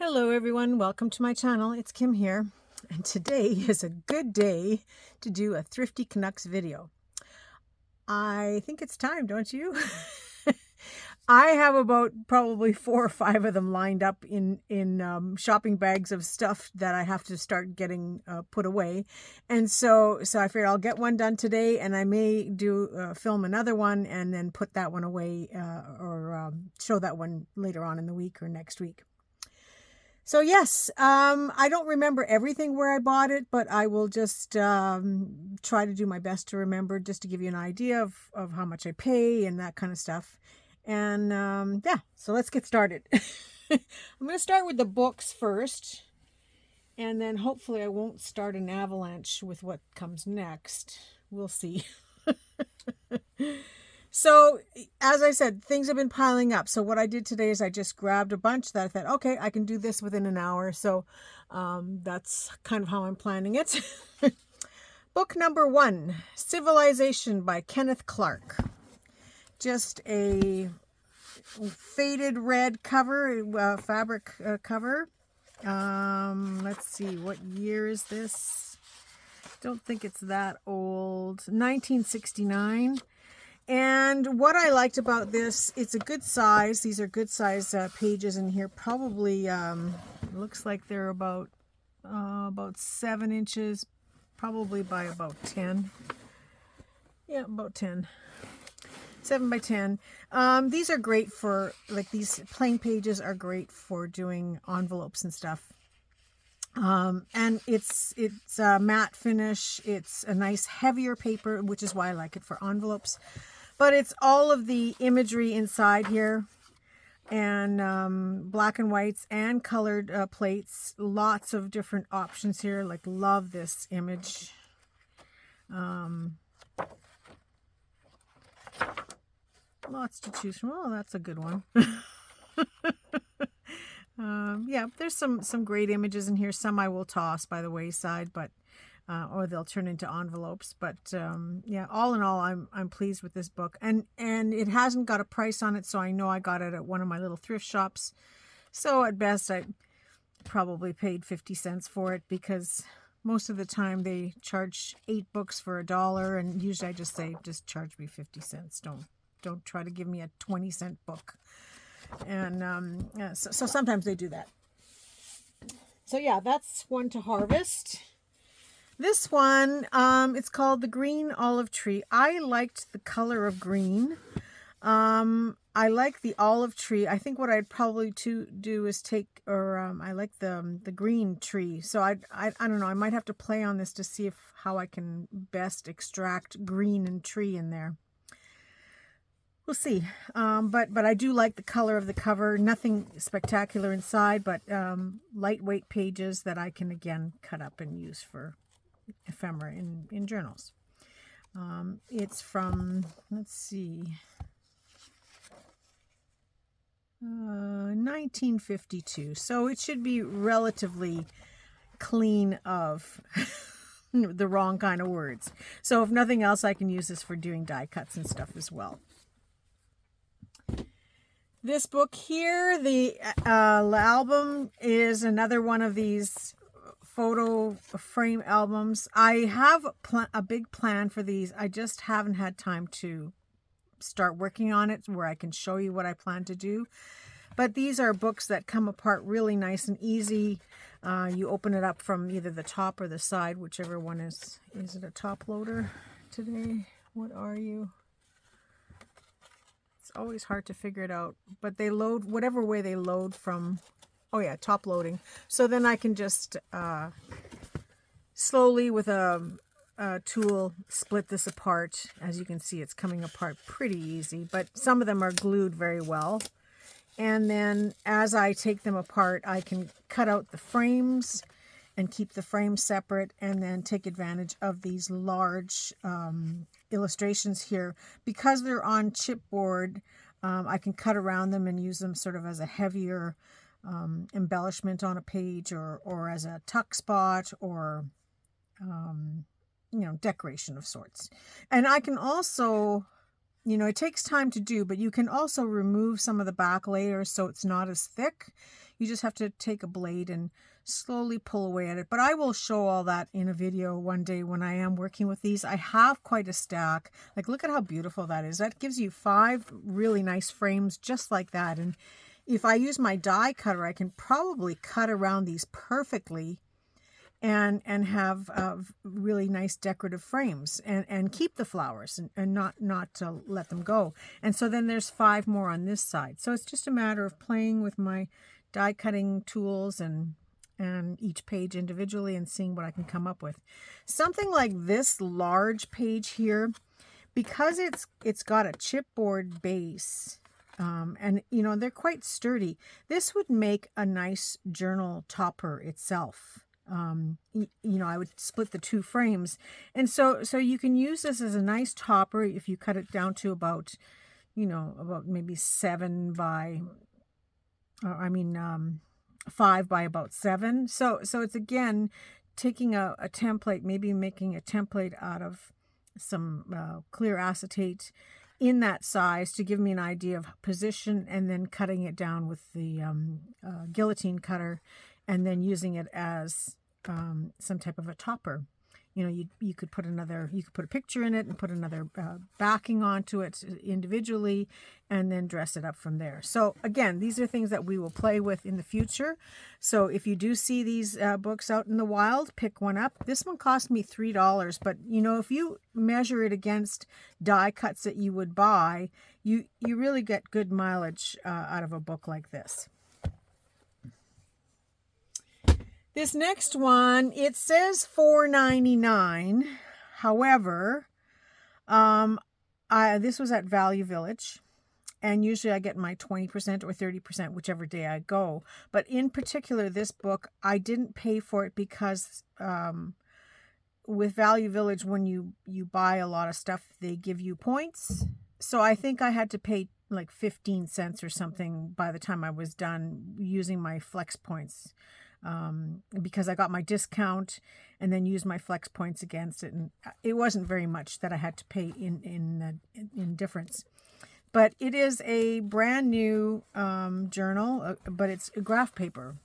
Hello everyone, welcome to my channel. It's Kim here, and today is a good day to do a Thrifty Canucks video. I think it's time, don't you? I have about probably 4 or 5 of them lined up in shopping bags of stuff that I have to start getting put away, and so I figured I'll get one done today, and I may do film another one and then put that one away or show that one later on in the week or next week. So yes, I don't remember everything where I bought it, but I will just try to do my best to remember, just to give you an idea of how much I pay and that kind of stuff. And yeah, so let's get started. I'm going to start with the books first, and then hopefully I won't start an avalanche with what comes next. We'll see. So, as I said, things have been piling up. So what I did today is I just grabbed a bunch that I thought, okay, I can do this within an hour. So that's kind of how I'm planning it. Book number 1, Civilization by Kenneth Clark. Just a faded red cover, fabric cover. Let's see, what year is this? Don't think it's that old. 1969. And what I liked about this, it's a good size. These are good size pages in here. Probably looks like they're about 7 inches, probably by about 10. Yeah, about 10. 7 by 10. These are great for, like, these plain pages are great for doing envelopes and stuff. And it's a matte finish. It's a nice heavier paper, which is why I like it for envelopes. But it's all of the imagery inside here, and black and whites and colored plates. Lots of different options here. Like, love this image. Lots to choose from. Oh, that's a good one. Yeah, there's some great images in here. Some I will toss by the wayside, but or they'll turn into envelopes. But yeah, all in all, I'm pleased with this book, and it hasn't got a price on it, so I know I got it at one of my little thrift shops. So at best, I probably paid 50 cents for it, because most of the time they charge 8 books for $1, and usually I just say, just charge me 50 cents. Don't try to give me a 20-cent book. And so sometimes they do that. So yeah, that's one to harvest. This one, it's called The Green Olive Tree. I liked the color of green. I like the olive tree. I think what I'd probably do is take, I like the green tree. So I don't know. I might have to play on this to see how I can best extract green and tree in there. We'll see. But I do like the color of the cover. Nothing spectacular inside, but lightweight pages that I can again cut up and use for ephemera in journals. It's from, let's see, 1952. So it should be relatively clean of the wrong kind of words. So if nothing else, I can use this for doing die cuts and stuff as well. This book here, the album, is another one of these photo frame albums. I have a big plan for these. I just haven't had time to start working on it where I can show you what I plan to do. But these are books that come apart really nice and easy. You open it up from either the top or the side, whichever one is. Is it a top loader today? What are you? It's always hard to figure it out, but they load whatever way they load from. Oh yeah, top loading. So then I can just slowly with a tool split this apart. As you can see, it's coming apart pretty easy, but some of them are glued very well. And then as I take them apart, I can cut out the frames and keep the frames separate, and then take advantage of these large illustrations here. Because they're on chipboard, I can cut around them and use them sort of as a heavier embellishment on a page, or as a tuck spot, or decoration of sorts. And I can also you know, it takes time to do, but you can also remove some of the back layers so it's not as thick. You just have to take a blade and slowly pull away at it. But I will show all that in a video one day when I am working with these. I have quite a stack. Like, look at how beautiful that is. That gives you 5 really nice frames just like that. And if I use my die cutter, I can probably cut around these perfectly and have really nice decorative frames and keep the flowers and not to let them go. And so then there's 5 more on this side. So it's just a matter of playing with my die cutting tools and each page individually and seeing what I can come up with. Something like this large page here, because it's got a chipboard base, and you know, they're quite sturdy. This would make a nice journal topper itself. You know, I would split the 2 frames, and so you can use this as a nice topper if you cut it down to about, you know, about maybe 7 by, I mean, 5 by about 7. So it's again taking a template, maybe making a template out of some clear acetate in that size to give me an idea of position, and then cutting it down with the guillotine cutter, and then using it as some type of a topper. You know, you could put a picture in it and put another backing onto it individually, and then dress it up from there. So again, these are things that we will play with in the future. So if you do see these books out in the wild, pick one up. This one cost me $3, but you know, if you measure it against die cuts that you would buy, you really get good mileage out of a book like this. This next one, it says $4.99. However, this was at Value Village, and usually I get my 20% or 30%, whichever day I go. But in particular, this book, I didn't pay for it because with Value Village, when you buy a lot of stuff, they give you points. So I think I had to pay like 15 cents or something by the time I was done using my Flex points. Because I got my discount and then used my Flex points against it, and it wasn't very much that I had to pay in difference. But it is a brand new journal, but it's a graph paper,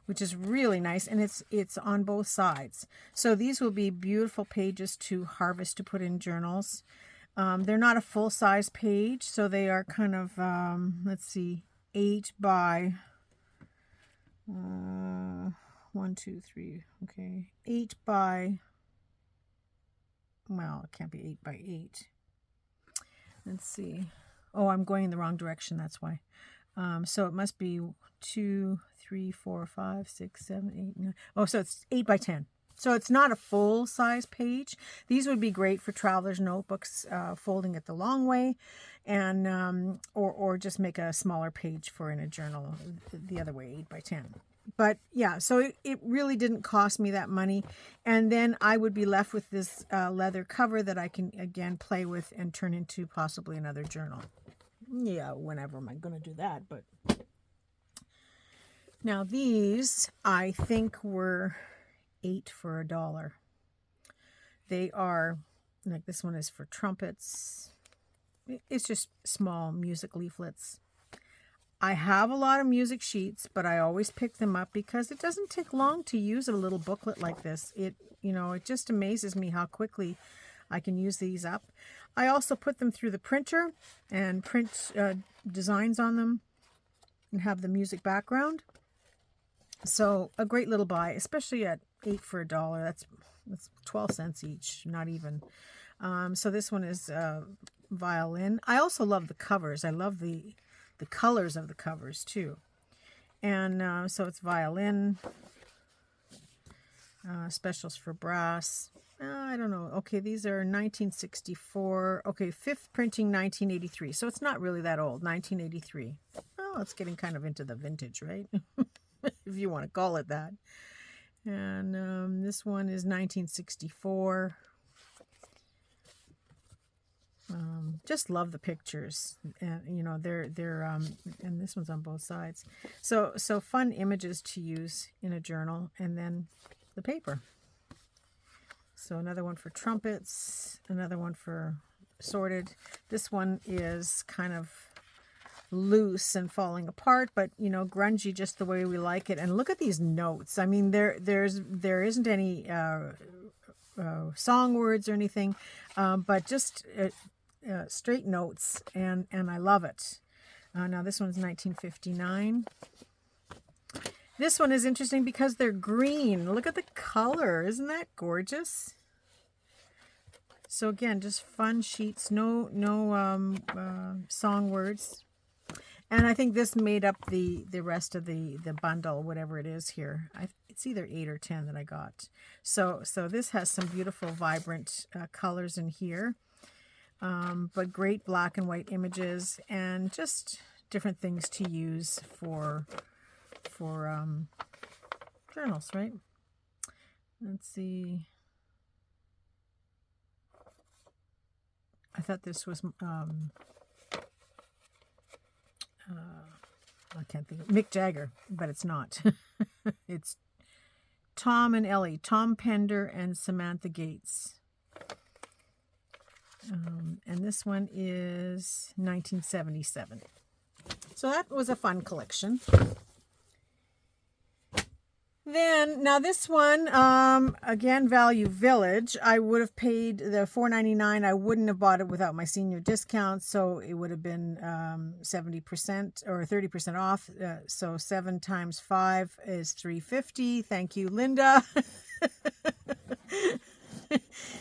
which is really nice, and it's on both sides. So these will be beautiful pages to harvest to put in journals. They're not a full size page, so they are kind of let's see, 8 by 1, 2, 3, okay, 8 by, well, it can't be 8 by 8. Let's see. Oh, I'm going in the wrong direction, that's why. So it must be 2, 3, 4, 5, 6, 7, 8, 9. Oh, so it's 8 by 10. So it's not a full size page. These would be great for traveler's notebooks, folding it the long way, and or just make a smaller page for in a journal the other way, 8 by 10. But yeah, so it really didn't cost me that money. And then I would be left with this leather cover that I can again play with and turn into possibly another journal. Yeah, whenever am I going to do that? But now these, I think, were 8 for $1. They are, like, this one is for trumpets. It's just small music leaflets. I have a lot of music sheets, but I always pick them up because it doesn't take long to use a little booklet like this. It just amazes me how quickly I can use these up. I also put them through the printer and print designs on them and have the music background. So a great little buy, especially at 8 for $1. That's 12 cents each, not even. So this one is violin. I also love the covers. I love the colors of the covers too. And so it's violin, specials for brass. I don't know. Okay, these are 1964. Okay, 5th printing 1983. So it's not really that old, 1983. Oh, it's getting kind of into the vintage, right? If you want to call it that. And this one is 1964. Just love the pictures, and they're and this one's on both sides. So fun images to use in a journal, and then the paper. So another one for trumpets, another one for sorted. This one is kind of loose and falling apart, but you know, grungy just the way we like it. And look at these notes. I mean, there isn't any song words or anything, but just straight notes, and I love it. Now this one's 1959. This one is interesting because they're green. Look at the color. Isn't that gorgeous? So again, just fun sheets, no song words. And I think this made up the rest of the bundle, whatever it is here. It's either 8 or 10 that I got. So this has some beautiful, vibrant colors in here. But great black and white images and just different things to use for journals, right? Let's see. I thought this was I can't think of Mick Jagger, but it's not. It's Tom and Ellie, Tom Pender and Samantha Gates. And this one is 1977. So that was a fun collection. Then, now this one, again, Value Village. I would have paid the $4.99. I wouldn't have bought it without my senior discount, so it would have been 70% or 30% off. So 7 times 5 is $3.50. Thank you, Linda.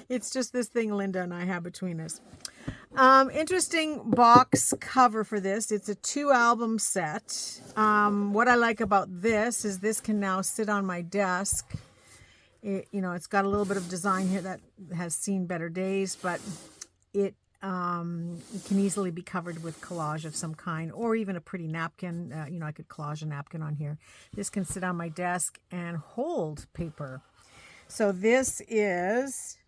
It's just this thing Linda and I have between us. Interesting box cover for this. It's a 2-album set. What I like about this is this can now sit on my desk. It's got a little bit of design here that has seen better days, but it can easily be covered with collage of some kind, or even a pretty napkin. I could collage a napkin on here. This can sit on my desk and hold paper. So this is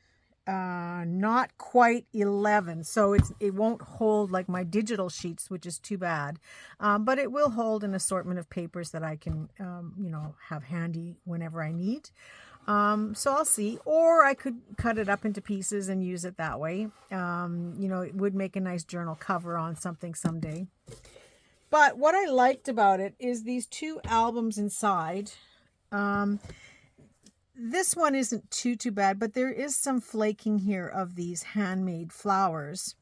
not quite 11, so it won't hold like my digital sheets, which is too bad, but it will hold an assortment of papers that I can have handy whenever I need. So I'll see, or I could cut it up into pieces and use it that way. It would make a nice journal cover on something someday. But what I liked about it is these 2 albums inside. This one isn't too bad, but there is some flaking here of these handmade flowers.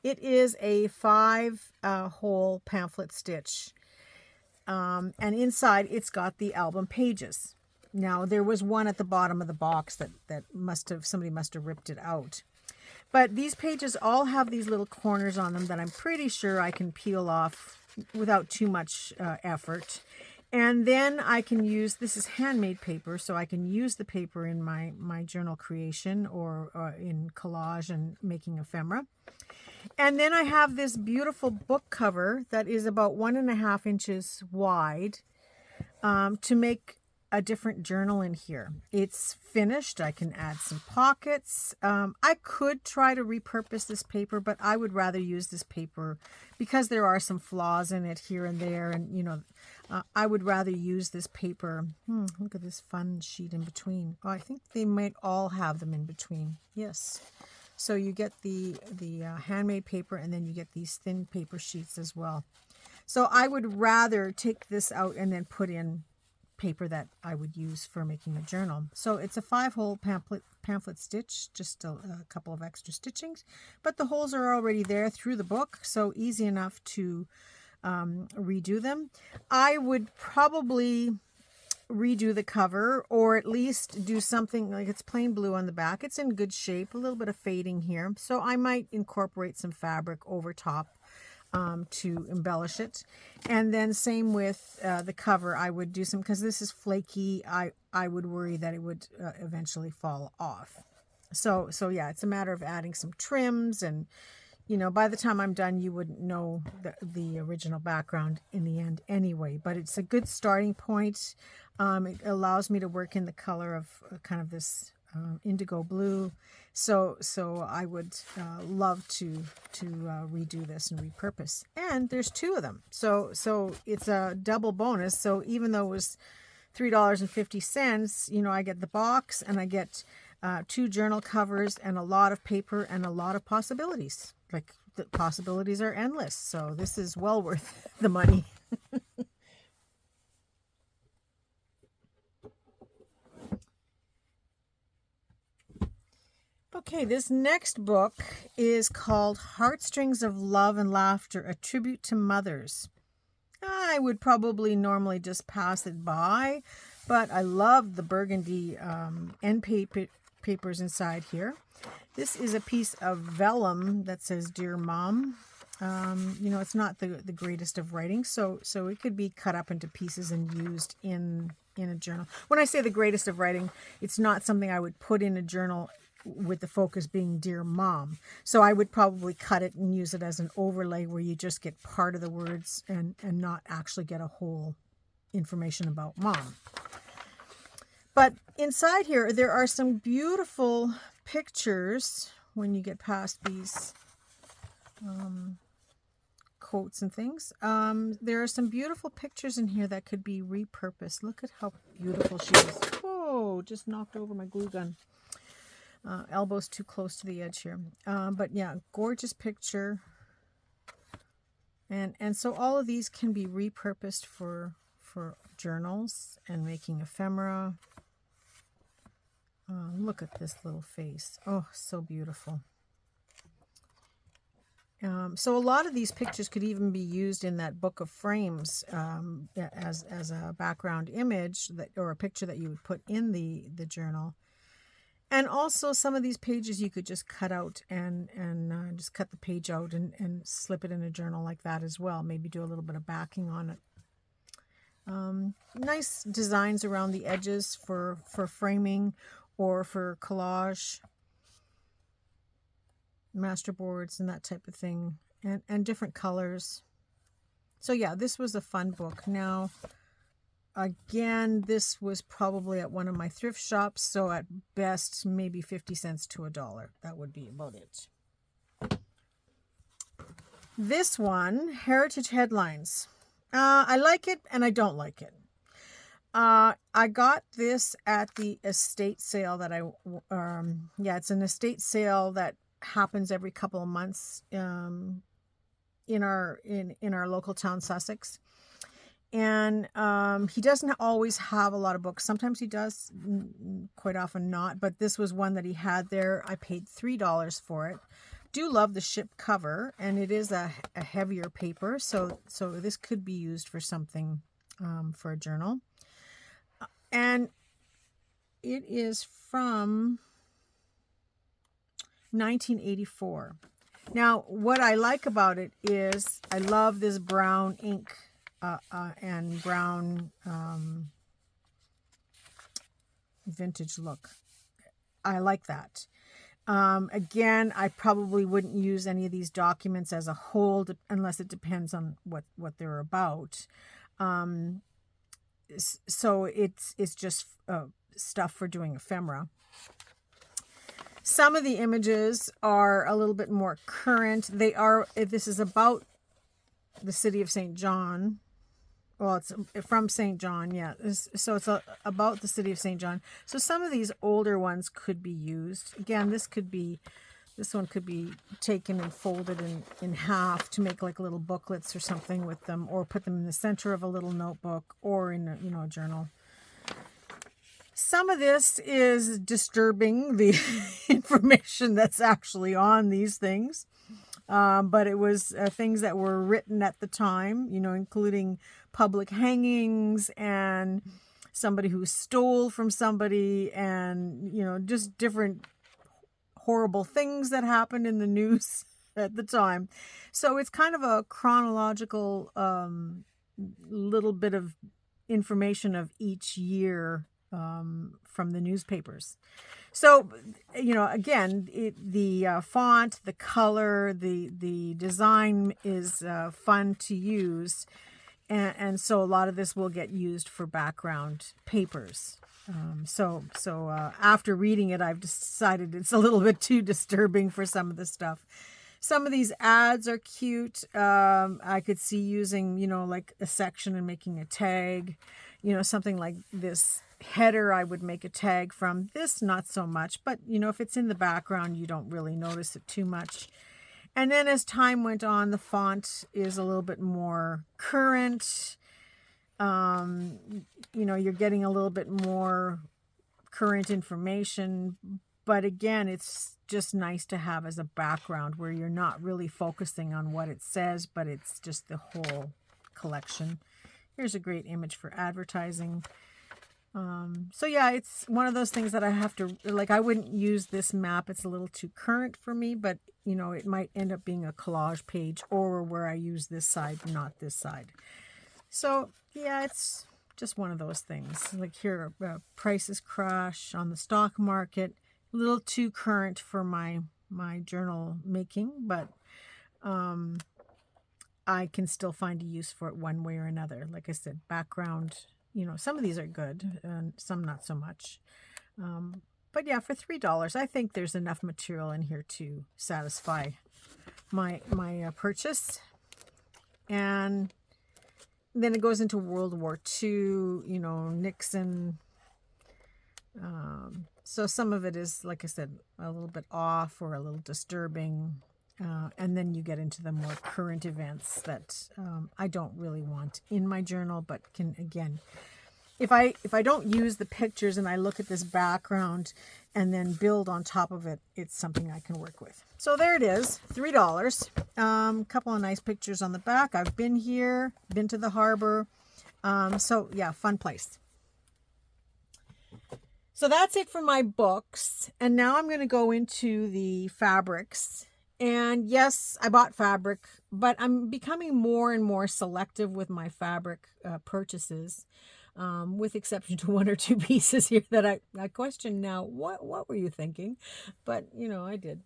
It is a 5-hole pamphlet stitch. And inside it's got the album pages. Now there was one at the bottom of the box that somebody must have ripped it out. But these pages all have these little corners on them that I'm pretty sure I can peel off without too much effort. And then I can use, this is handmade paper, so I can use the paper in my journal creation or in collage and making ephemera. And then I have this beautiful book cover that is about 1.5 inches wide to make a different journal in here. It's finished. I can add some pockets. I could try to repurpose this paper, but I would rather use this paper because there are some flaws in it here and there. And, I would rather use this paper. Look at this fun sheet in between. Oh, I think they might all have them in between. Yes. So you get the handmade paper, and then you get these thin paper sheets as well. So I would rather take this out and then put in paper that I would use for making a journal. So it's a 5-hole pamphlet stitch, just a couple of extra stitchings, but the holes are already there through the book, so easy enough to redo them. I would probably redo the cover, or at least do something like it's plain blue on the back. It's in good shape, a little bit of fading here, so I might incorporate some fabric over top to embellish it. And then same with the cover. I would do some, because this is flaky, I would worry that it would eventually fall off. So yeah, it's a matter of adding some trims, and by the time I'm done, you wouldn't know the original background in the end anyway. But it's a good starting point. It allows me to work in the color of kind of this indigo blue. So I would love to redo this and repurpose. And there's 2 of them. So it's a double bonus. So even though it was $3.50, I get the box, and I get 2 journal covers, and a lot of paper and a lot of possibilities. Like, the possibilities are endless. So this is well worth the money. Okay, this next book is called Heartstrings of Love and Laughter, A Tribute to Mothers. I would probably normally just pass it by, but I love the burgundy end papers inside here. This is a piece of vellum that says Dear Mom. It's not the greatest of writing, so it could be cut up into pieces and used in a journal. When I say the greatest of writing, it's not something I would put in a journal with the focus being Dear Mom. So I would probably cut it and use it as an overlay where you just get part of the words and not actually get a whole information about mom. But inside here, there are some beautiful pictures when you get past these quotes and things. There are some beautiful pictures in here that could be repurposed. Look at how beautiful she is. Oh, just knocked over my glue gun. Elbow's too close to the edge here. But yeah, gorgeous picture. And so all of these can be repurposed for journals and making ephemera. Look at this little face. Oh, so beautiful. So a lot of these pictures could even be used in that book of frames as a background image or a picture that you would put in the journal. And also some of these pages you could just cut out and just cut the page out and slip it in a journal like that as well. Maybe do a little bit of backing on it. Nice designs around the edges for framing or for collage, masterboards and that type of thing, and different colors. So yeah, this was a fun book. Now, again, this was probably at one of my thrift shops, so at best, maybe 50 cents to $1. That would be about it. This one, Heritage Headlines. I like it and I don't like it. I got this at the estate sale that it's an estate sale that happens every couple of months in our local town, Sussex. And he doesn't always have a lot of books. Sometimes he does, quite often not. But this was one that he had there. I paid $3 for it. Do love the ship cover, and it is a heavier paper. So this could be used for something, for a journal. And it is from 1984. Now, what I like about it is I love this brown ink and brown vintage look. I like that. Again, I probably wouldn't use any of these documents as a whole unless it depends on what they're about. So it's just stuff for doing ephemera. Some of the images are a little bit more current. This is about the city of St. John. Well, it's from St. John, yeah. So it's about the city of St. John. So some of these older ones could be used. Again, this one could be taken and folded in half to make like little booklets or something with them, or put them in the center of a little notebook or in a journal. Some of this is disturbing, the information that's actually on these things. But it was things that were written at the time, including public hangings and somebody who stole from somebody and, just different horrible things that happened in the news at the time. So it's kind of a chronological little bit of information of each year from the newspapers. So, again, the font, the color, the design is fun to use. And so a lot of this will get used for background papers. So after reading it, I've decided it's a little bit too disturbing for some of the stuff. Some of these ads are cute. I could see using, like a section and making a tag, something like this header I would make a tag from. This, not so much, but, if it's in the background, you don't really notice it too much. And then as time went on, the font is a little bit more current. You're getting a little bit more current information, but again, it's just nice to have as a background where you're not really focusing on what it says, but it's just the whole collection. Here's a great image for advertising. So yeah, it's one of those things that I have to, like, I wouldn't use this map. It's a little too current for me, but it might end up being a collage page, or where I use this side, not this side. So yeah, it's just one of those things. Like here, prices crash on the stock market. A little too current for my journal making, but I can still find a use for it one way or another. Like I said, background, some of these are good and some not so much. But yeah, for $3, I think there's enough material in here to satisfy my purchase. And then it goes into World War II, Nixon. So some of it is, like I said, a little bit off or a little disturbing. And then you get into the more current events that I don't really want in my journal, but can, again, if I don't use the pictures and I look at this background and then build on top of it, it's something I can work with. So there it is, $3. Couple of nice pictures on the back. I've been here, been to the harbor. So yeah, fun place. So that's it for my books. And now I'm going to go into the fabrics. And yes, I bought fabric, but I'm becoming more and more selective with my fabric purchases, with exception to one or two pieces here that I question now, what were you thinking? But, I did.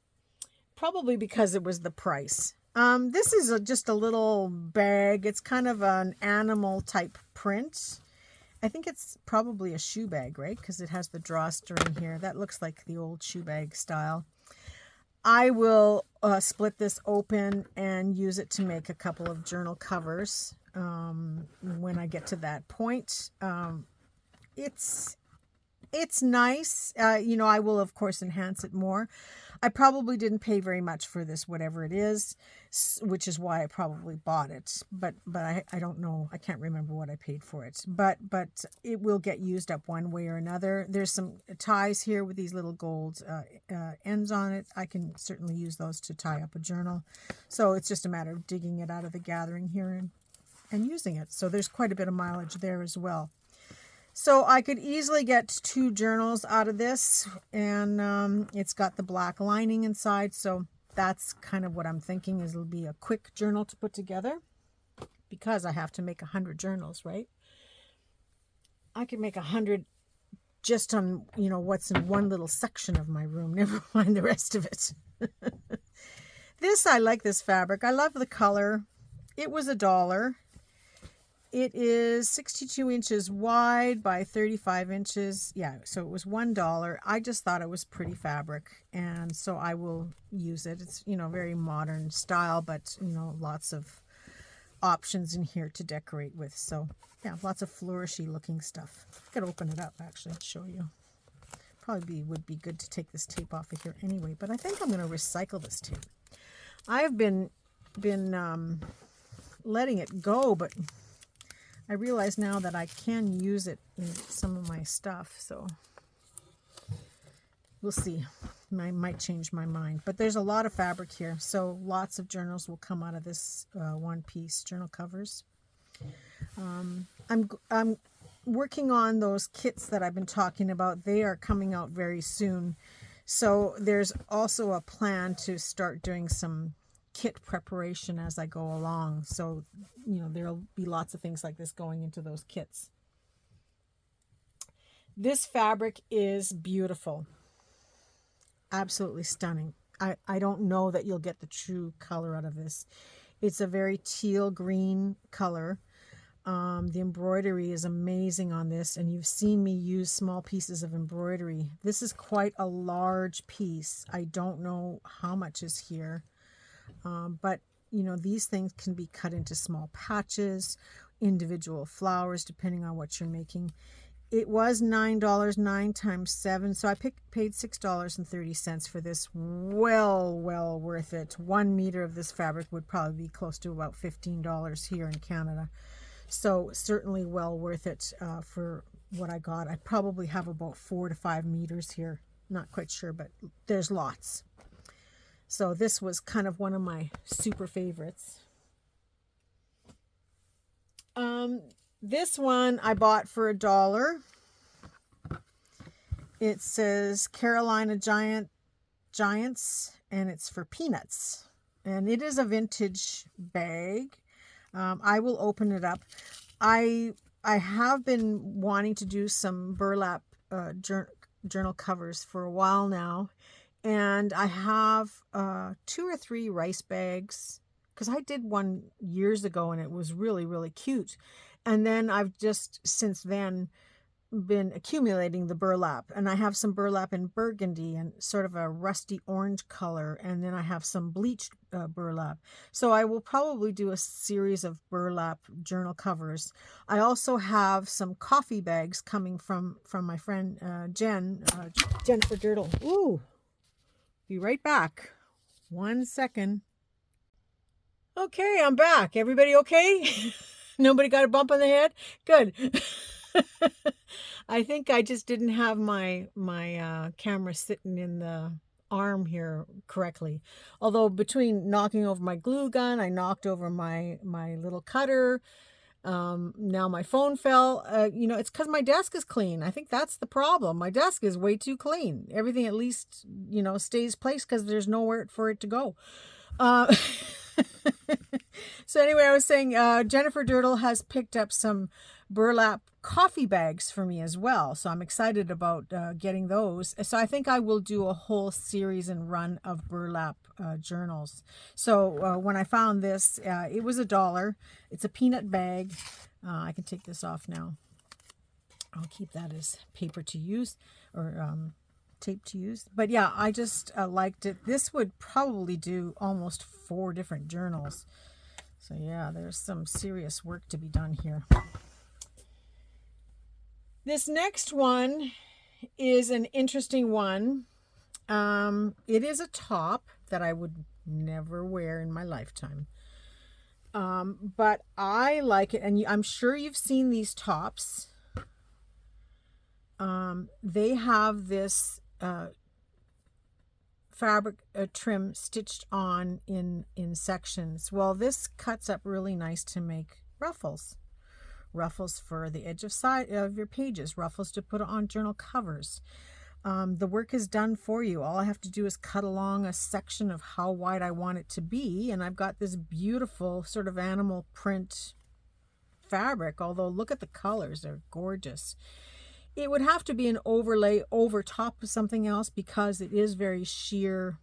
Probably because it was the price. This is just a little bag. It's kind of an animal type print. I think it's probably a shoe bag, right? Because it has the drawstring here. That looks like the old shoe bag style. I will split this open and use it to make a couple of journal covers when I get to that point. It's nice. I will, of course, enhance it more. I probably didn't pay very much for this, whatever it is, which is why I probably bought it. But I don't know. I can't remember what I paid for it. But it will get used up one way or another. There's some ties here with these little gold ends on it. I can certainly use those to tie up a journal. So it's just a matter of digging it out of the gathering here and using it. So there's quite a bit of mileage there as well. So I could easily get 2 journals out of this, and it's got the black lining inside. So that's kind of what I'm thinking, is it'll be a quick journal to put together, because I have to make 100 journals, right? I could make 100 just on, what's in one little section of my room, never mind the rest of it. I like this fabric. I love the color. It was $1. It is 62 inches wide by 35 inches. Yeah, so it was $1. I just thought it was pretty fabric, and so I will use it. It's, very modern style, but, lots of options in here to decorate with. So, yeah, lots of flourishy looking stuff. I could open it up, actually, and show you. Probably would be good to take this tape off of here anyway, but I think I'm going to recycle this tape. I've been letting it go, but I realize now that I can use it in some of my stuff, so we'll see. I might change my mind. But there's a lot of fabric here, so lots of journals will come out of this one-piece journal covers. I'm working on those kits that I've been talking about. They are coming out very soon. So there's also a plan to start doing some kit preparation as I go along. So, there'll be lots of things like this going into those kits. This fabric is beautiful. Absolutely stunning. I don't know that you'll get the true color out of this. It's a very teal green color. The embroidery is amazing on this, and you've seen me use small pieces of embroidery. This is quite a large piece. I don't know how much is here. But, you know, these things can be cut into small patches, individual flowers, depending on what you're making. It was $9, 9 times 7, so I paid $6.30 for this. Well worth it. 1 meter of this fabric would probably be close to about $15 here in Canada. So certainly well worth it for what I got. I probably have about 4 to 5 meters here. Not quite sure, but there's lots. So this was kind of one of my super favorites. This one I bought for $1. It says Carolina Giants, and it's for peanuts. And it is a vintage bag. I will open it up. I have been wanting to do some burlap journal covers for a while now. And I have 2 or 3 rice bags, because I did one years ago and it was really, really cute. And then I've just since then been accumulating the burlap, and I have some burlap in burgundy and sort of a rusty orange color, and then I have some bleached burlap. So I will probably do a series of burlap journal covers. I also have some coffee bags coming from my friend Jennifer Dirtle. Ooh, be right back. 1 second. Okay, I'm back. Everybody okay? Nobody got a bump on the head? Good. I think I just didn't have my camera sitting in the arm here correctly. Although between knocking over my glue gun, I knocked over my little cutter. Now my phone fell. You know, it's because my desk is clean. I think that's the problem. My desk is way too clean. Everything at least, you know, stays placed because there's nowhere for it to go. So anyway, I was saying Jennifer Dirtle has picked up some burlap coffee bags for me as well. So I'm excited about getting those. So I think I will do a whole series and run of burlap journals. So when I found this, it was $1. It's a peanut bag. I can take this off now. I'll keep that as paper to use, or tape to use. But yeah, I just liked it. This would probably do almost 4 different journals. So yeah, there's some serious work to be done here. This next one is an interesting one. It is a top that I would never wear in my lifetime. But I like it, and I'm sure you've seen these tops. They have this fabric trim stitched on in sections. Well, this cuts up really nice to make ruffles for the edge of your pages, ruffles to put on journal covers. The work is done for you. All I have to do is cut along a section of how wide I want it to be, and I've got this beautiful sort of animal print fabric. Although look at the colors, they're gorgeous. It would have to be an overlay over top of something else because it is very sheer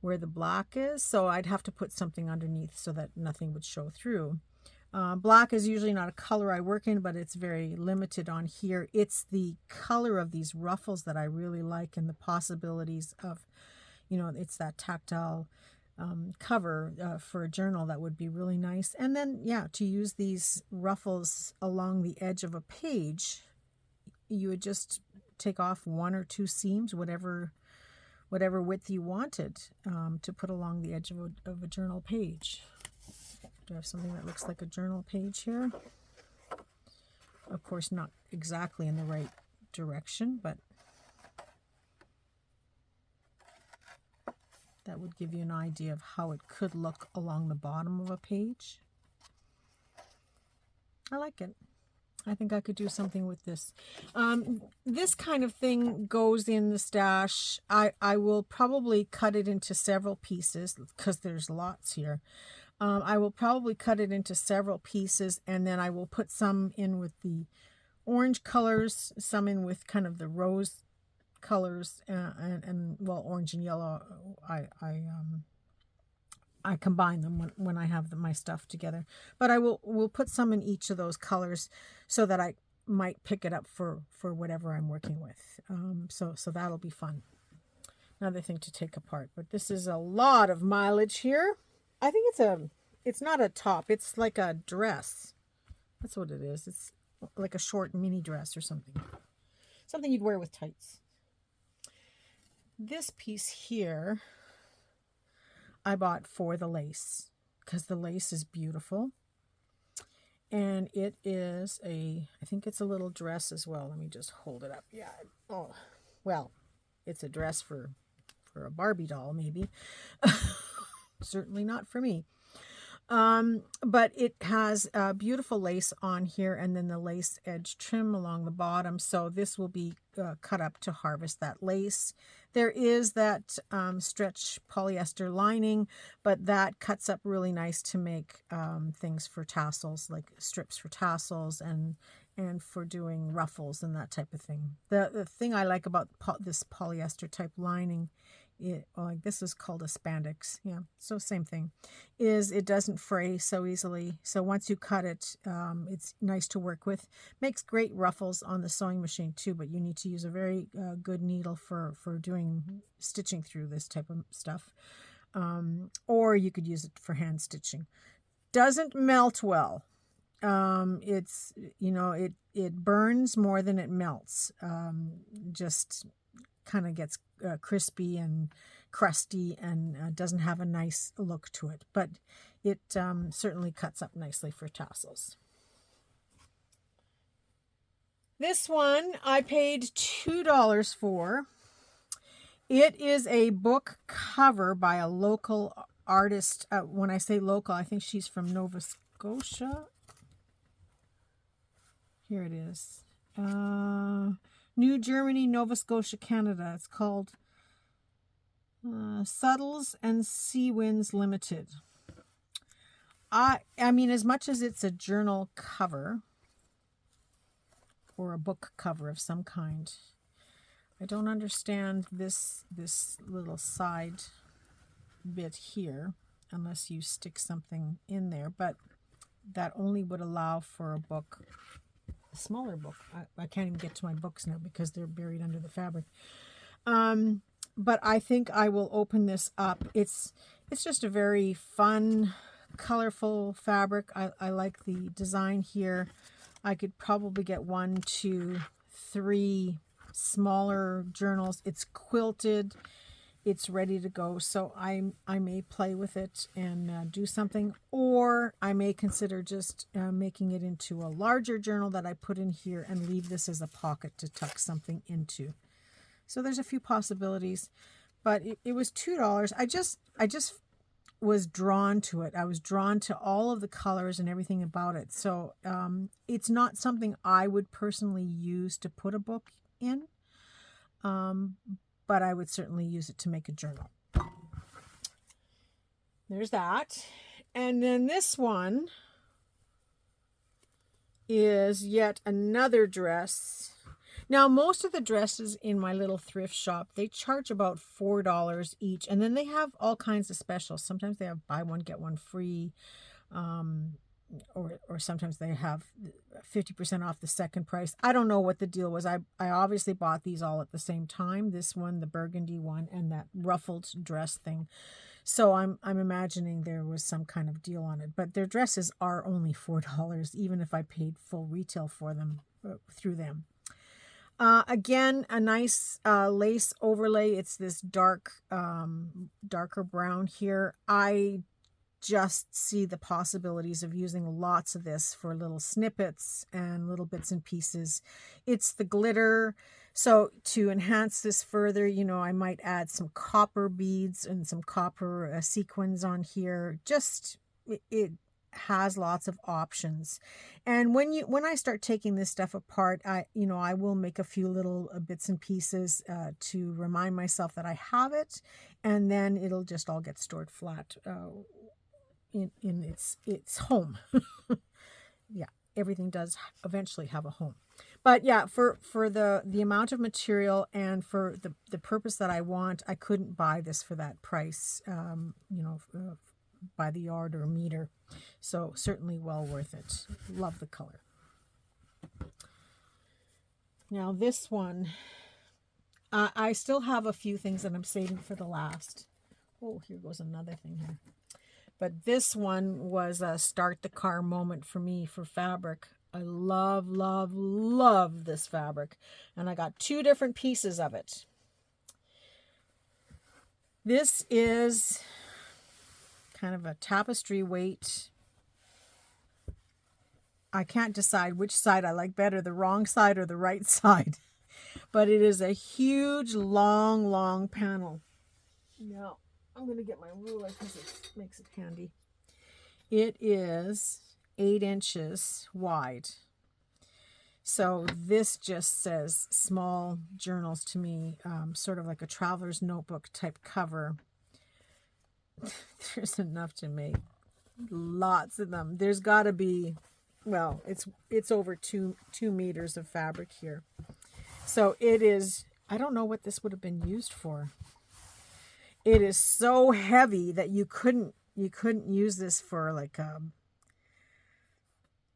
where the black is. So I'd have to put something underneath so that nothing would show through. Black is usually not a color I work in, but it's very limited on here. It's the color of these ruffles that I really like, and the possibilities of, you know, it's that tactile cover for a journal that would be really nice. And then, yeah, to use these ruffles along the edge of a page, you would just take off 1 or 2 seams, whatever width you wanted, to put along the edge of a journal page. Do I have something that looks like a journal page here? Of course, not exactly in the right direction, but that would give you an idea of how it could look along the bottom of a page. I like it. I think I could do something with this. This kind of thing goes in the stash. I will probably cut it into several pieces because there's lots here. I will probably cut it into several pieces, and then I will put some in with the orange colors, some in with kind of the rose colors, and well, orange and yellow. I combine them when I have my stuff together. But I will put some in each of those colors so that I might pick it up for whatever I'm working with. So that'll be fun. Another thing to take apart. But this is a lot of mileage here. I think it's not a top. It's like a dress. That's what it is. It's like a short mini dress or something. Something you'd wear with tights. This piece here I bought for the lace because the lace is beautiful. And it is I think it's a little dress as well. Let me just hold it up. Yeah. Oh, well, it's a dress for a Barbie doll, maybe. Certainly not for me. But it has beautiful lace on here and then the lace edge trim along the bottom. So this will be cut up to harvest that lace. There is that stretch polyester lining, but that cuts up really nice to make things for tassels, like strips for tassels and for doing ruffles and that type of thing. The thing I like about this polyester type lining, like this is called a spandex, yeah, so same thing, is it doesn't fray so easily. So once you cut it, it's nice to work with. Makes great ruffles on the sewing machine too, but you need to use a very good needle for doing stitching through this type of stuff. Or you could use it for hand stitching. Doesn't melt well. It's, it burns more than it melts. Just kind of gets crispy and crusty and doesn't have a nice look to it, but it certainly cuts up nicely for tassels. This one I paid $2 for. It is a book cover by a local artist. When I say local, I think she's from Nova Scotia. Here it is. New Germany, Nova Scotia, Canada. It's called Suttles and Sea Winds Limited. I mean, as much as it's a journal cover or a book cover of some kind, I don't understand this little side bit here unless you stick something in there, but that only would allow for a book, a smaller book. I can't even get to my books now because they're buried under the fabric. But I think I will open this up. It's just a very fun, colorful fabric. I like the design here. I could probably get 1, 2, 3 smaller journals. It's quilted. It's ready to go. So I may play with it and do something, or I may consider just making it into a larger journal that I put in here and leave this as a pocket to tuck something into. So there's a few possibilities, but it was $2. I just was drawn to it. I was drawn to all of the colors and everything about it. So it's not something I would personally use to put a book in, but I would certainly use it to make a journal. There's that. And then this one is yet another dress. Now, most of the dresses in my little thrift shop, they charge about $4 each. And then they have all kinds of specials. Sometimes they have buy one, get one free. Or sometimes they have 50% off the second price. I don't know what the deal was. I obviously bought these all at the same time. This one, the burgundy one, and that ruffled dress thing. So I'm imagining there was some kind of deal on it. But their dresses are only $4, even if I paid full retail for them through them. Again, a nice lace overlay. It's this darker brown here. I just see the possibilities of using lots of this for little snippets and little bits and pieces. It's the glitter. So to enhance this further, I might add some copper beads and some copper sequins on here. Just it has lots of options. And when I start taking this stuff apart, I will make a few little bits and pieces to remind myself that I have it, and then it'll just all get stored flat in its home. Yeah, everything does eventually have a home. But yeah, for the amount of material and for the purpose that I want, I couldn't buy this for that price, by the yard or meter. So certainly well worth it. Love the color. Now this one, I still have a few things that I'm saving for the last. Oh, here goes another thing here. But this one was a start the car moment for me for fabric. I love, love, love this fabric. And I got 2 different pieces of it. This is kind of a tapestry weight. I can't decide which side I like better, the wrong side or the right side. But it is a huge, long, long panel. Now, I'm going to get my ruler because it makes it handy. It is 8 inches wide. So this just says small journals to me, sort of like a traveler's notebook type cover. There's enough to make lots of them. There's got to be, well, it's over 2 meters of fabric here. So it is, I don't know what this would have been used for. It is so heavy that you couldn't use this for like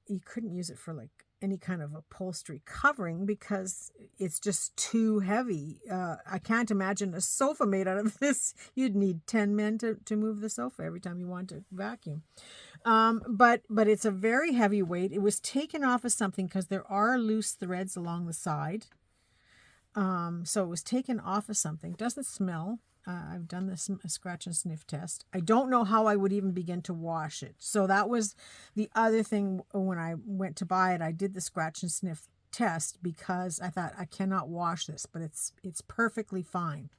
you couldn't use it for like any kind of upholstery covering because it's just too heavy. I can't imagine a sofa made out of this. You'd need 10 men to move the sofa every time you want to vacuum. But it's a very heavy weight. It was taken off of something because there are loose threads along the side. So it was taken off of something. Doesn't smell. I've done this scratch and sniff test. I don't know how I would even begin to wash it. So that was the other thing when I went to buy it. I did the scratch and sniff test because I thought I cannot wash this, but it's perfectly fine.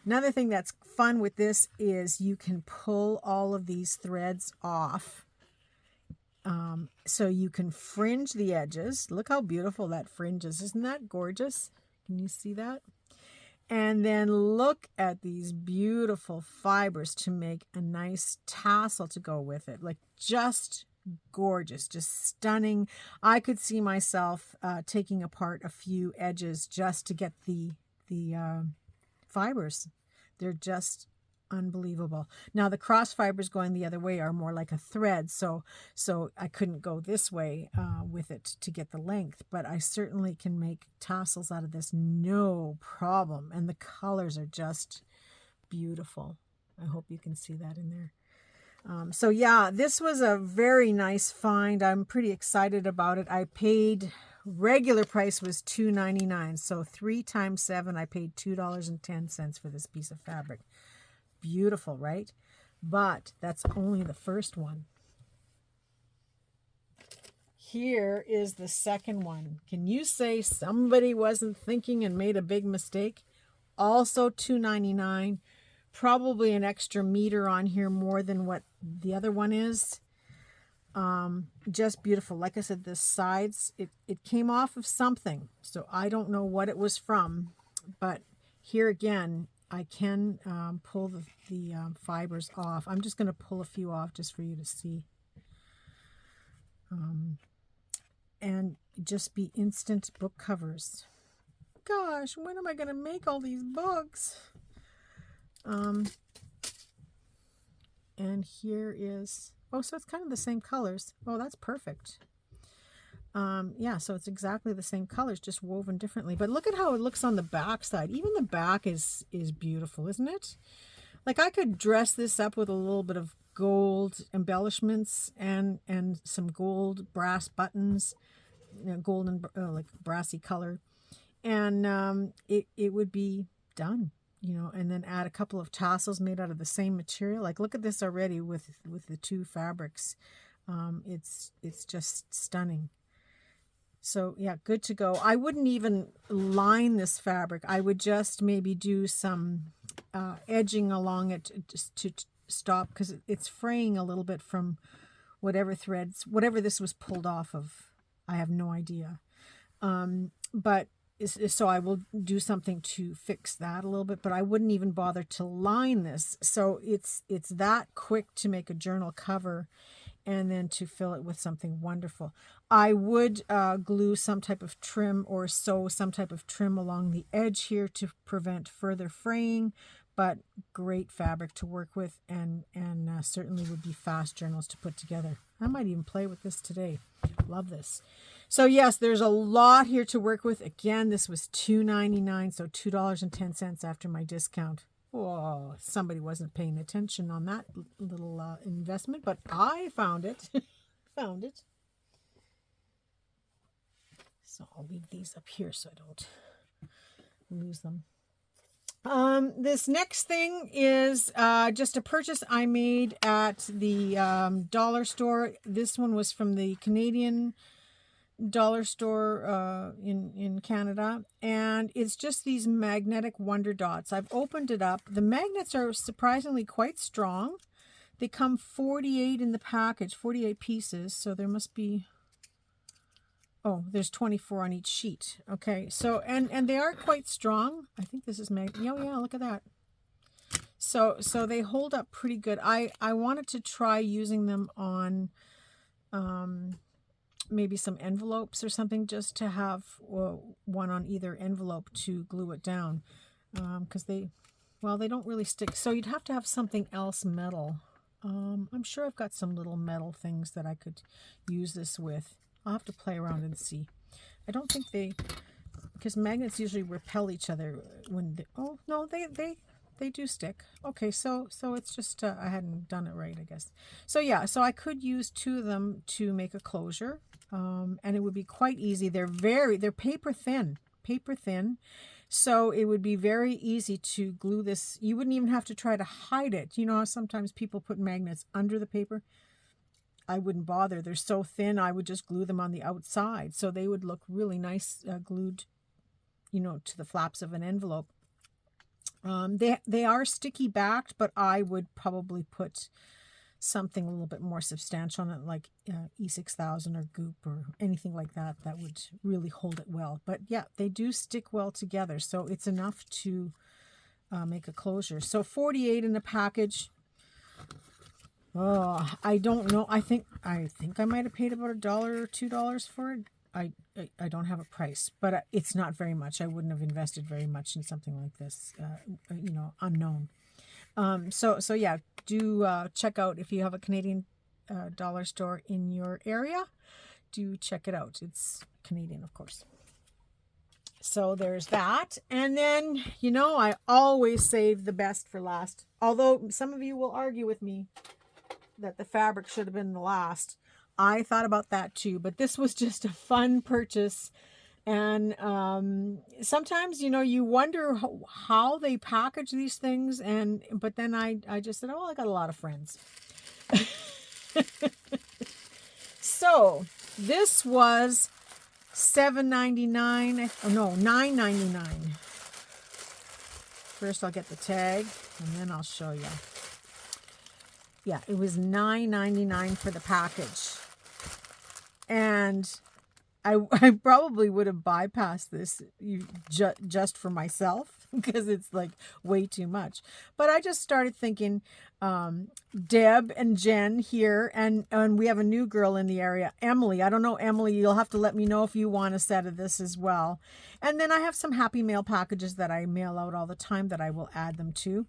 Another thing that's fun with this is you can pull all of these threads off. So you can fringe the edges. Look how beautiful that fringe is. Isn't that gorgeous? Can you see that? And then look at these beautiful fibers to make a nice tassel to go with it. Like just gorgeous, just stunning. I could see myself taking apart a few edges just to get the fibers. They're just unbelievable. Now the cross fibers going the other way are more like a thread, so I couldn't go this way with it to get the length, but I certainly can make tassels out of this no problem, and the colors are just beautiful. I hope you can see that in there. So yeah, this was a very nice find. I'm pretty excited about it. I paid, regular price was $2.99, so 3 times 7, I paid $2.10 for this piece of fabric. Beautiful, right? But that's only the first one. Here is the second one. Can you say somebody wasn't thinking and made a big mistake? Also $2.99. Probably an extra meter on here more than what the other one is. Just beautiful. Like I said, the sides, it came off of something. So I don't know what it was from. But here again, I can pull the fibers off. I'm just going to pull a few off just for you to see. And just be instant book covers. Gosh, when am I going to make all these books? And here is, oh, so it's kind of the same colors. Oh, that's perfect. Yeah, so it's exactly the same colors, just woven differently. But look at how it looks on the back side. Even the back is beautiful, isn't it? Like I could dress this up with a little bit of gold embellishments and some gold brass buttons, you know, golden like brassy color, and it would be done, you know. And then add a couple of tassels made out of the same material. Like look at this already with the 2 fabrics. It's just stunning. So yeah, good to go. I wouldn't even line this fabric. I would just maybe do some edging along it just to stop, because it's fraying a little bit from whatever threads, whatever this was pulled off of. I have no idea. But so I will do something to fix that a little bit, but I wouldn't even bother to line this. So it's that quick to make a journal cover and then to fill it with something wonderful. I would glue some type of trim or sew some type of trim along the edge here to prevent further fraying, but great fabric to work with, and certainly would be fast journals to put together. I might even play with this today. Love this. So yes, there's a lot here to work with. Again, this was $2.99, so $2.10 after my discount. Oh, somebody wasn't paying attention on that little investment, but I found it. Found it. So I'll leave these up here so I don't lose them. This next thing is just a purchase I made at the dollar store. This one was from the Canadian dollar store in Canada, and it's just these magnetic wonder dots. I've opened it up. The magnets are surprisingly quite strong. They come 48 in the package, 48 pieces, so there must be, oh, there's 24 on each sheet. Okay, so and they are quite strong. I think this is oh yeah, look at that. So they hold up pretty good. I wanted to try using them on maybe some envelopes or something, just to have one on either envelope to glue it down, because they don't really stick. So you'd have to have something else metal. I'm sure I've got some little metal things that I could use this with. I'll have to play around and see. I don't think because magnets usually repel each other when oh no, they do stick. Okay, so it's just I hadn't done it right, I guess. So yeah, so I could use two of them to make a closure, and it would be quite easy. They're paper thin, so it would be very easy to glue this. You wouldn't even have to try to hide it. You know how sometimes people put magnets under the paper? I wouldn't bother. They're so thin, I would just glue them on the outside, so they would look really nice glued, to the flaps of an envelope. They are sticky backed, but I would probably put something a little bit more substantial on it, like E6000 or Goop or anything like that. That would really hold it well. But yeah, they do stick well together, so it's enough to make a closure. So 48 in a package. Oh, I don't know. I think I might have paid about $1 or $2 for it. I don't have a price, but it's not very much. I wouldn't have invested very much in something like this, unknown. So yeah, do check out if you have a Canadian dollar store in your area. Do check it out. It's Canadian, of course. So there's that. And then, I always save the best for last. Although some of you will argue with me that the fabric should have been the last. I thought about that too, but this was just a fun purchase. And sometimes, you wonder how they package these things. But then I just said, oh, I got a lot of friends. So this was $7.99. Oh no, $9.99. First I'll get the tag and then I'll show you. Yeah, it was $9.99 for the package. And I probably would have bypassed this just for myself, because it's like way too much. But I just started thinking, Deb and Jen here, and we have a new girl in the area, Emily. I don't know, Emily, you'll have to let me know if you want a set of this as well. And then I have some Happy Mail packages that I mail out all the time that I will add them to.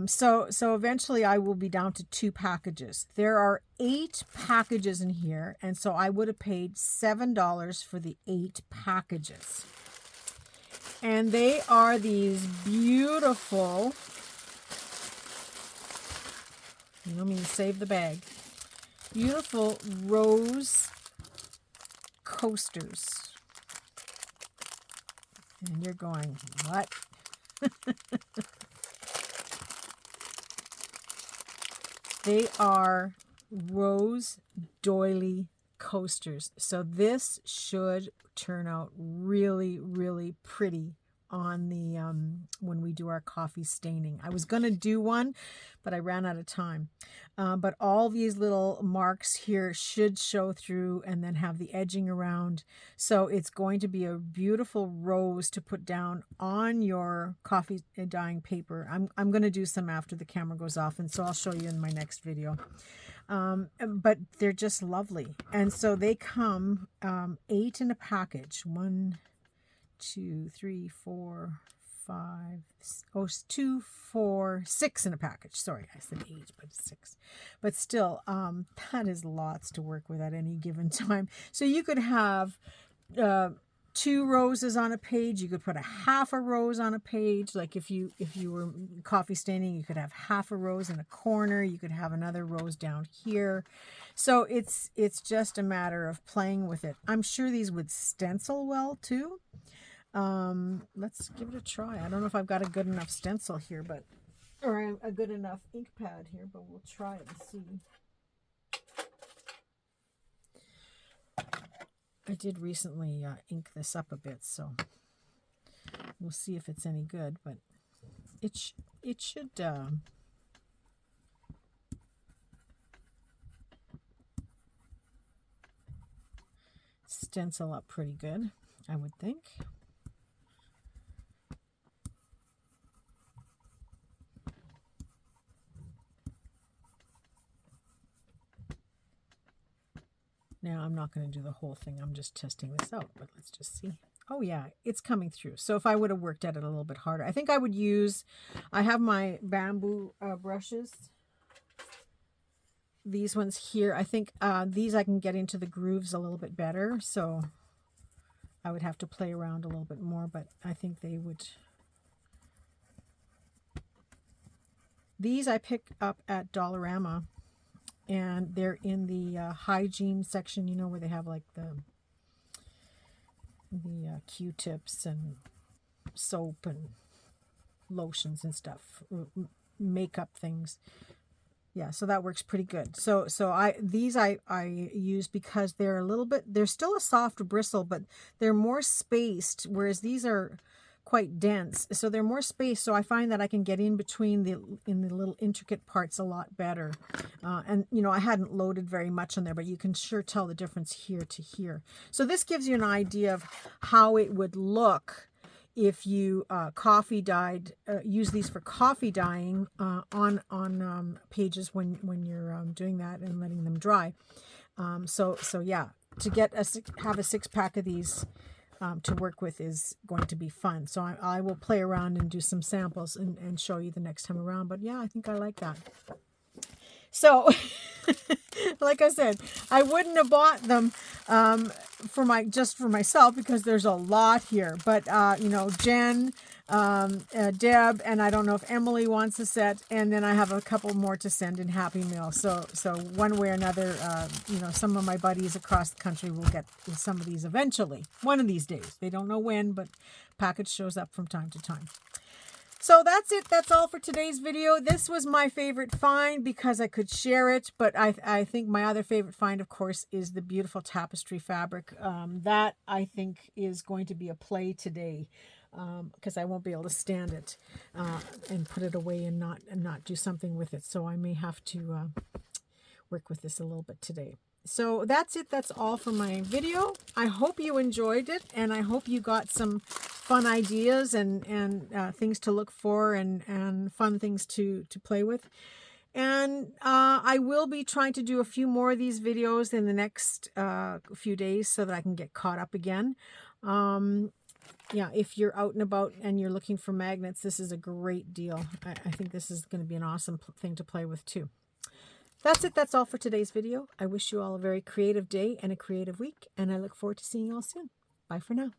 So eventually I will be down to 2 packages. There are 8 packages in here, and so I would have paid $7 for the 8 packages. And they are these beautiful, save the bag, beautiful rose coasters. And you're going, what? They are rose doily coasters. So this should turn out really, really pretty on the when we do our coffee staining. I was going to do one, but I ran out of time. But all these little marks here should show through and then have the edging around. So it's going to be a beautiful rose to put down on your coffee dyeing paper. I'm going to do some after the camera goes off, and so I'll show you in my next video. But they're just lovely. And so they come 8 in a package. 1, 2, 3, 4, 5, 2, 4, 6 in a package. Sorry, I said 8, but 6. But still, that is lots to work with at any given time. So you could have 2 roses on a page. You could put a half a rose on a page. Like if you were coffee staining, you could have half a rose in a corner. You could have another rose down here. So it's just a matter of playing with it. I'm sure these would stencil well too. Let's give it a try. I don't know if I've got a good enough stencil here, but or a good enough ink pad here, but we'll try it and see. I did recently ink this up a bit, so we'll see if it's any good, but it should stencil up pretty good, I would think. Now, I'm not going to do the whole thing. I'm just testing this out, but let's just see. Oh, yeah, it's coming through. So if I would have worked at it a little bit harder, I think I would use, I have my bamboo brushes. These ones here, I think these I can get into the grooves a little bit better. So I would have to play around a little bit more, but I think they would. These I pick up at Dollarama. And they're in the hygiene section, you know, where they have like the Q-tips and soap and lotions and stuff, makeup things. Yeah, so that works pretty good. So I use because they're a little bit, they're still a soft bristle, but they're more spaced, whereas these are quite dense, so they're more spaced, so I find that I can get in between the little intricate parts a lot better. And you know, I hadn't loaded very much on there, but you can sure tell the difference here to here. So this gives you an idea of how it would look if you coffee dyed, use these for coffee dyeing on pages when you're doing that and letting them dry. So yeah, to have a 6-pack of these to work with is going to be fun. So I will play around and do some samples and show you the next time around. But yeah, I think I like that. So, like I said, I wouldn't have bought them just for myself because there's a lot here. But you know, Jen, Deb, and I don't know if Emily wants a set, and then I have a couple more to send in Happy Mail. So one way or another, you know, some of my buddies across the country will get some of these eventually, one of these days. They don't know when, but package shows up from time to time. So that's it. That's all for today's video. This was my favorite find because I could share it, but I think my other favorite find, of course, is the beautiful tapestry fabric. That I think is going to be a play today. Because I won't be able to stand it and put it away and not do something with it. So I may have to work with this a little bit today. So that's it. That's all for my video. I hope you enjoyed it, and I hope you got some fun ideas and things to look for and fun things to play with. And I will be trying to do a few more of these videos in the next few days so that I can get caught up again. Yeah, if you're out and about and you're looking for magnets, this is a great deal. I think this is going to be an awesome thing to play with too. That's it. That's all for today's video. I wish you all a very creative day and a creative week, and I look forward to seeing you all soon. Bye for now.